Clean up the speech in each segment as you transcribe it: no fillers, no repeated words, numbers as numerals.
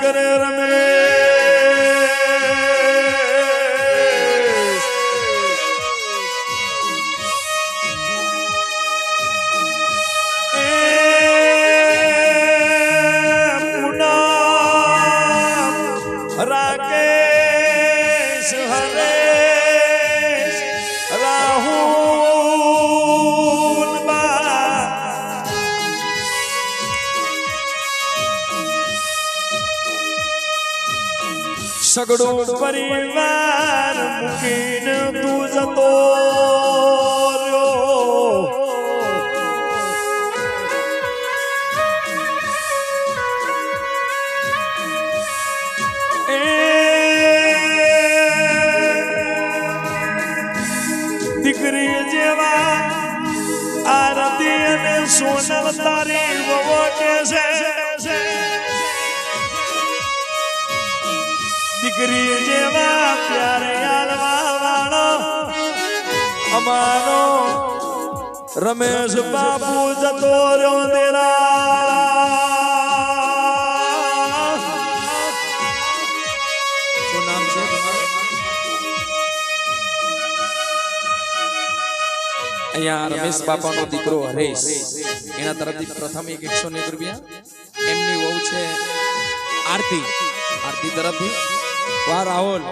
કરે રમે राकेश हरेश राहुल सगड़ो परिवार मुकीन तू जतो દીકરી જેવા આરતી અને સોનલ તારી વવો કે છે દીકરી જેવા પ્યારે આલવા વાળો અમારો રમેશ બાપુ જતો રહ્યો દેરા શું નામ છે અહીંયા રમેશ બાપાનો દીકરો હરેશ એના તરફથી પ્રથમ 101 રૂપિયા એમની વહુ છે આરતી તરફથી વાહ રાહુલ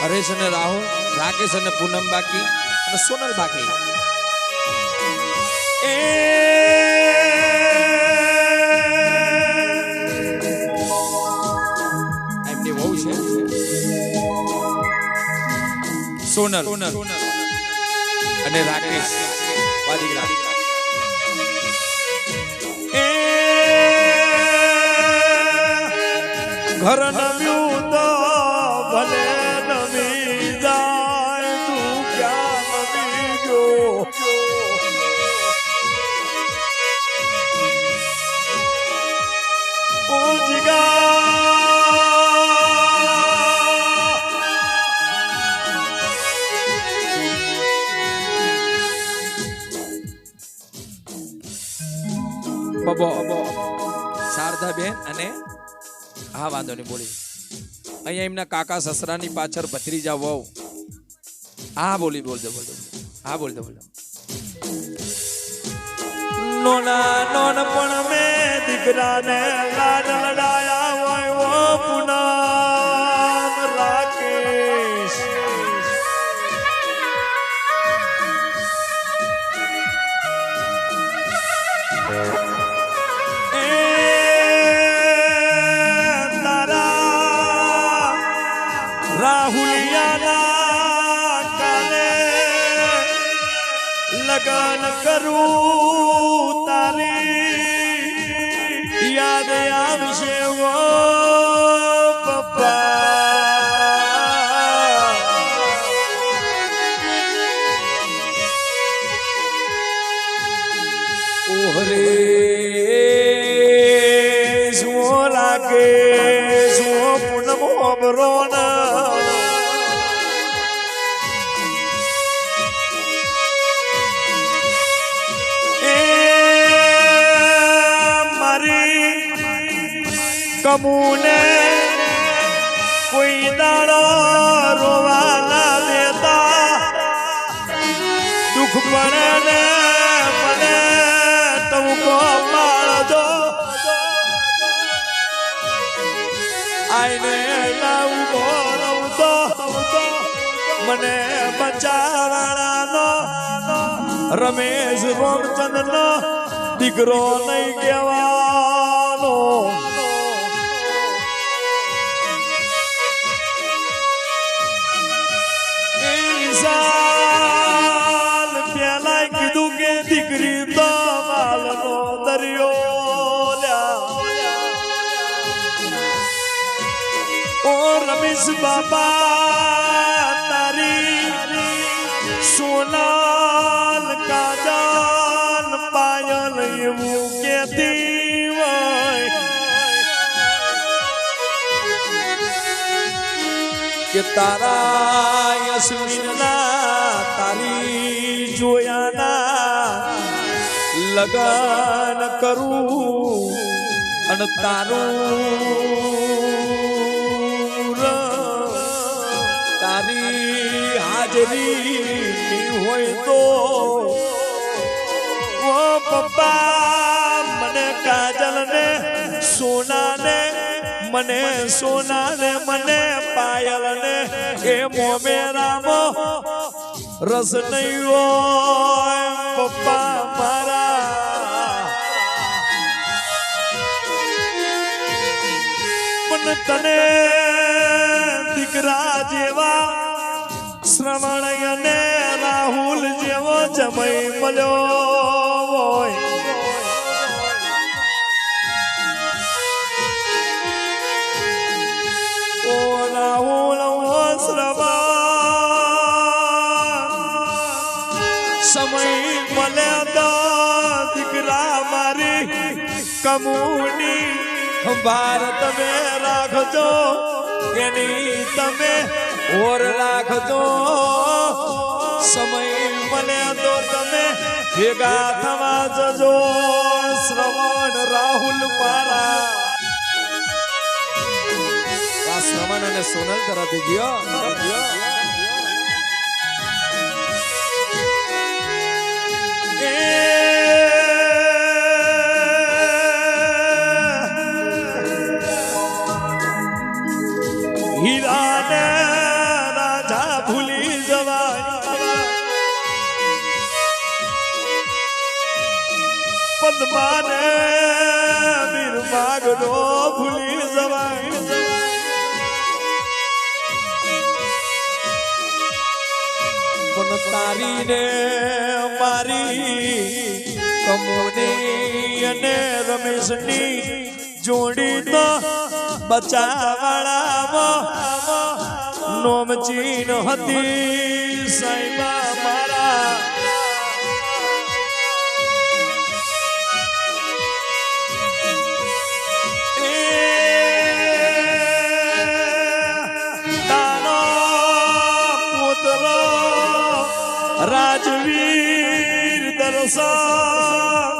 હરેશ અને રાહુલ રાકેશ અને પૂનમ બાકી અને સોનલ બાકી એમની વહુ છે સોનલ અને રાકેશ વાદીગ્રા ઘર નવ્યું તો ભલે નવી જાય તું ક્યાં નવી ગયો ઓ જીગા શારદા બેન અને હા વાંધો નહીં બોલી અહીંયા એમના કાકા સસરાની પાછળ ભત્રીજા વહુ હા બોલી બોલજો હા બોલજો નોન પણ મેં દીકરાને લાડ લડાયા હોય ઓ પૂનમ રાકેશ રાહુલિયાના કાને લગન કરું તારી યાદ આવશે વો પપ્પા ઓહરે શું લાગે શું પૂનમ ઓબરોના કમુને કોઈ દાડો રોવા ના દેતા દુઃખ પડે ને મને ટૂંકો પાડજો આઈને ઉભો રહું તો મને બચાવાળાનો રમેશ રોમચંદનો દીકરો નહીં કહેવાનો કીધું કે દીકરી તો માલનો દરિયો ઓ રમેશ બાપા તારી સોનાલ કાજલ પાયલ એવું કેતી હોય કે તારા યશવીના તારી જોયાના લગન કરું અને તારું તારી હાજરી હોય તો ઓ પપ્પા મને કાજલ ને સોના ને મને સોના ને મને પાયલ ને એ મોમેરામાં રસ નહીં હોય પપ્પા મારા પણ તને દીકરા જેવા શ્રવણ અને રાહુલ જેવો જમઈ મળ્યો હોય ઓ રાહુલ ઓ શ્રવણ સમય મળે તો દીકરા મારી કમુની ભાર તમે રાખજો એની તમે ઓર રાખજો સમય મળે તો તમે ભેગા થવા જજો શ્રવણ રાહુલ મારા શ્રવણ અને સોનલ તરફથી ગયો હીરાને રાજા ભૂલી જવાય પદ્માને વીર માગડો ભૂલી જવાય પણ તારી ને મારી કમોની અને રમેશની જોડી તો બચાવાળામાં નોમચીન હતી સાઈબા મારા તારો પુત્ર રાજવીર દર્શન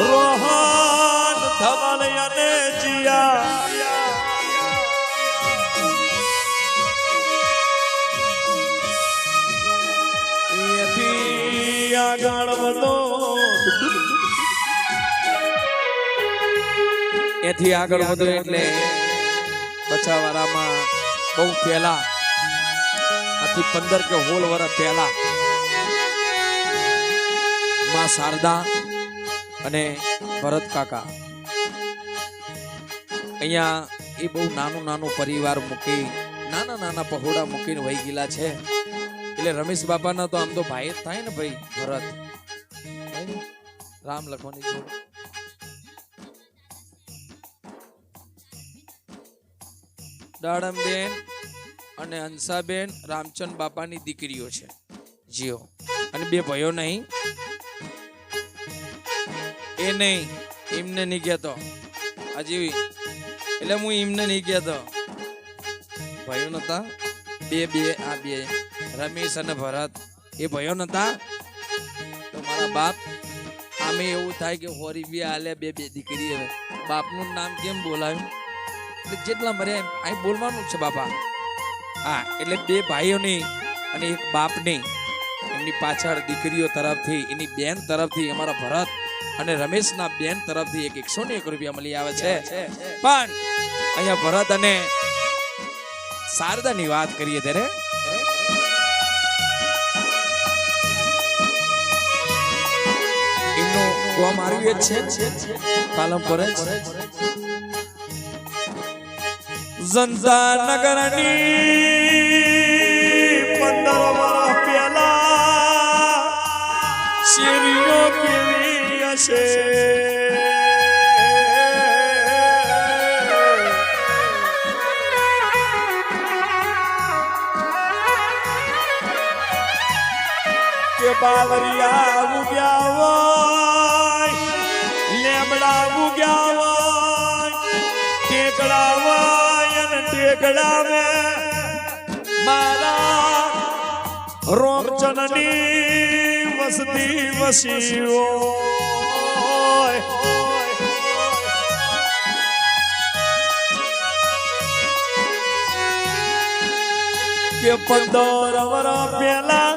રોહન ધવલ અને જીયા આગળ વધો એથી આગળ વધો એટલે બચાવાળામાં બહુ પહેલા આથી 15 કે 16 વર્ષ પહેલા માં શારદા અને ભરત કાકા અહીંયા એ બહુ નાનું પરિવાર મૂકી નાના પહોળા મૂકીને વહી ગયેલા છે એટલે રમેશ બાપાના તો આમ તો ભાઈ જ થાય ને ભાઈ ભરત રામ લખવાની છે દાડમબેન અને હંસાબેન રામચંદ બાપાની દીકરીઓ છે જીઓ અને 2 ભાઈઓ નહીં એ નહીં એમને નહીં કહેતો હજી એટલે હું એમને નહીં કહેતો ભાઈઓ નતા બે રમેશ અને ભરત એ ભાઈઓ નતા તો મારા બાપ આમે એવું થાય કે હોરી બી આલે બે દીકરી બાપનું નામ કેમ બોલાવ્યું એટલે જેટલા મરે અહીં બોલવાનું છે બાપા હા એટલે 2 ભાઈઓની અને એક બાપની એમની પાછળ દીકરીઓ તરફથી એની બેન તરફથી અમારા ભરત અને રમેશના બેન તરફથી 101 રૂપિયા મળી આવે છે પણ અહીંયા ભરત અને શારદાની વાત કરીએ ત્યારે એમનું ગોમ આવ્યું છે પાલનપુર જ જનતા નગરની 15 વર્ષ પહેલા શેરીઓ કેવી હશે કે બાવરિયા ઉગ્યા હોય લેમડા ઉગ્યા હોય ટેકડા હોય અને ટેકડા મે મારા રોમચંદની વસતી વસી હોય કે 15 વર્ષ પહેલા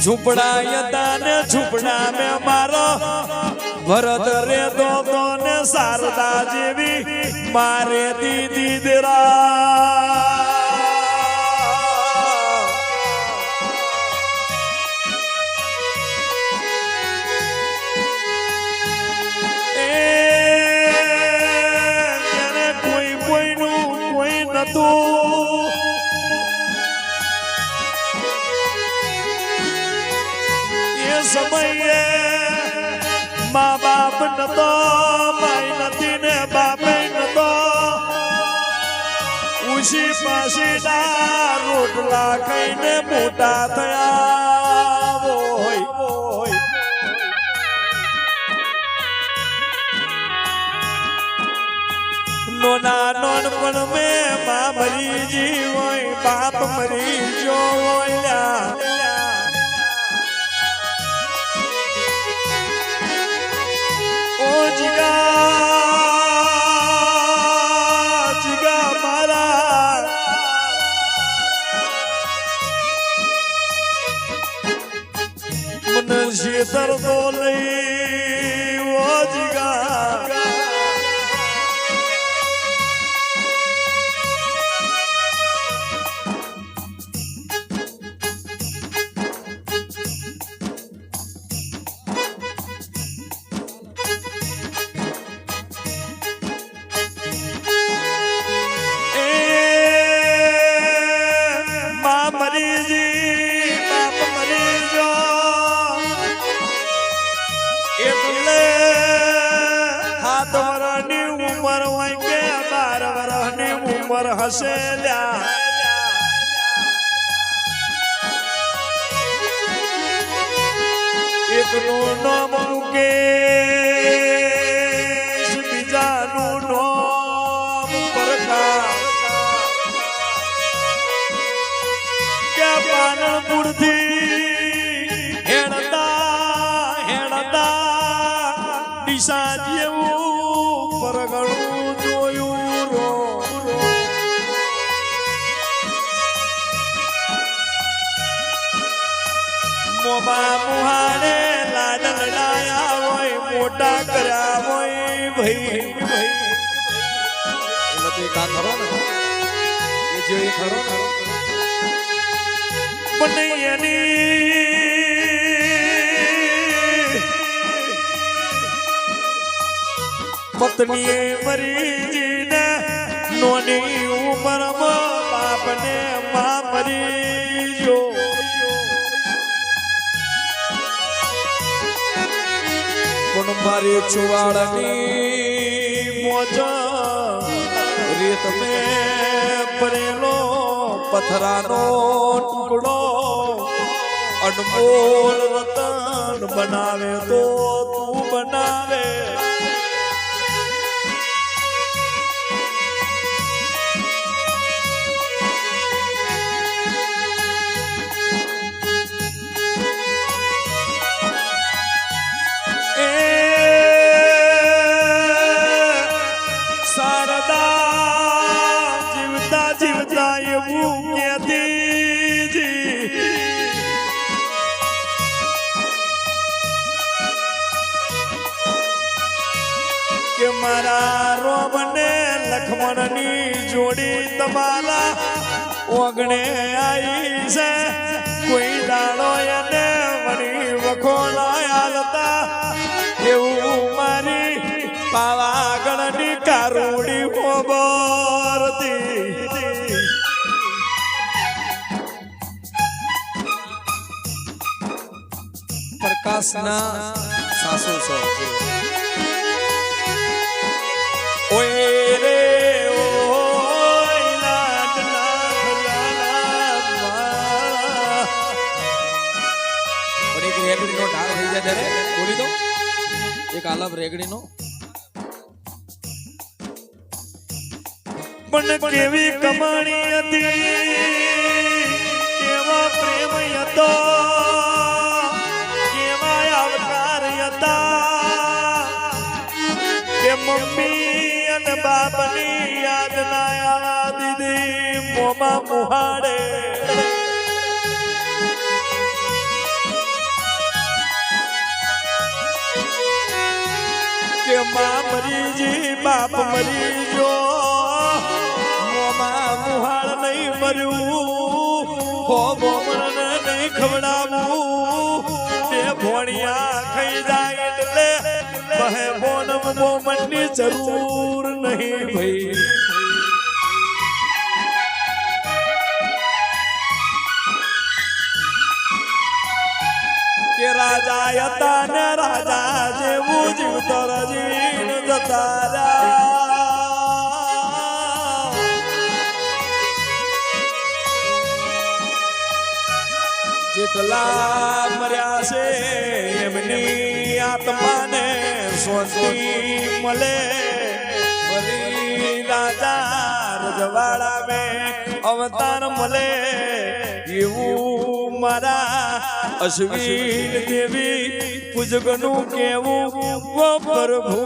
ઝૂંપડા હતા ને ઝૂંપડા મેં મારો ભરત રે દો ને શારદા જેવી મારે દીદી દેરા સમયે મા બાપ નતો માઈ નથી ને બાપે નતો ઉસી પાસીના રોટલા ખાઈને મોટા થયા હોય નોના નોનપણ મેં મા મરી જી હોય બાપ મરી જો હોય જીગા મારા મને શેતર તો લઈ ઓ જીગા હસેલ્યા એકનું નામ મુકેશ બીજાનું નામ પ્રકાશ ક્યાં પાલનપુરથી હેણતા દિશા જેવું પરગણું જોયું મુહાડે લાડલાયા હોય મોટા કર્યા હોય ભાઈ એમાં તો એક આ ખરો ને એ જે ખરો ને પણ એની પત્નીએ મરી ને નોની ઉંમરમાં બાપને માં મરી જો મારી ચુવાડની મોજા રીત મેં પરેલો પથરાનો ટુકડો અનમોલ રતન બનાવે તો તું બનાવે મારા રોમને લખમણની જોડી તમારા ઓગણે આવી છે કોઈ દાડો એને વળી વખોલાયા હતા એવું મારી પાવાગઢની કારુડી ખબરતી પ્રકાશના સાસુ છો ઓય રે ઓય લાડલા ખલાલા ઓને એક રેગડીનો ઢાળ થઈ જાય ત્યારે બોલી દો એક આલમ રેગડીનો પણ કેવી કમાણી હતી કેવા પ્રેમ હતો કેવા આવકાર હતા કે મમ્મી અને બાપની યાદ ના દીદી મોમાં મુહાડે કે માં મરીજી બાપ મરી જો મોમાં મુહાડ નહીં મર્યું હો બોમણને નહીં ખવડાવું તે ભોણિયા ખાઈ જાય એટલે બહે બોનમ બોમણની જરૂર નહીં ભાઈ કે રાજા હતા ને રાજા જેવું જીવતર જીવીને જતા રહ્યા જેટલા મર્યા છે એમની આત્માને શાંતિ મળે ફરી રાજા રજવાડા મેં અવતાર મળે એવું મારા અશ્વિન દેવી પૂજકનું કેવું પ્રભુ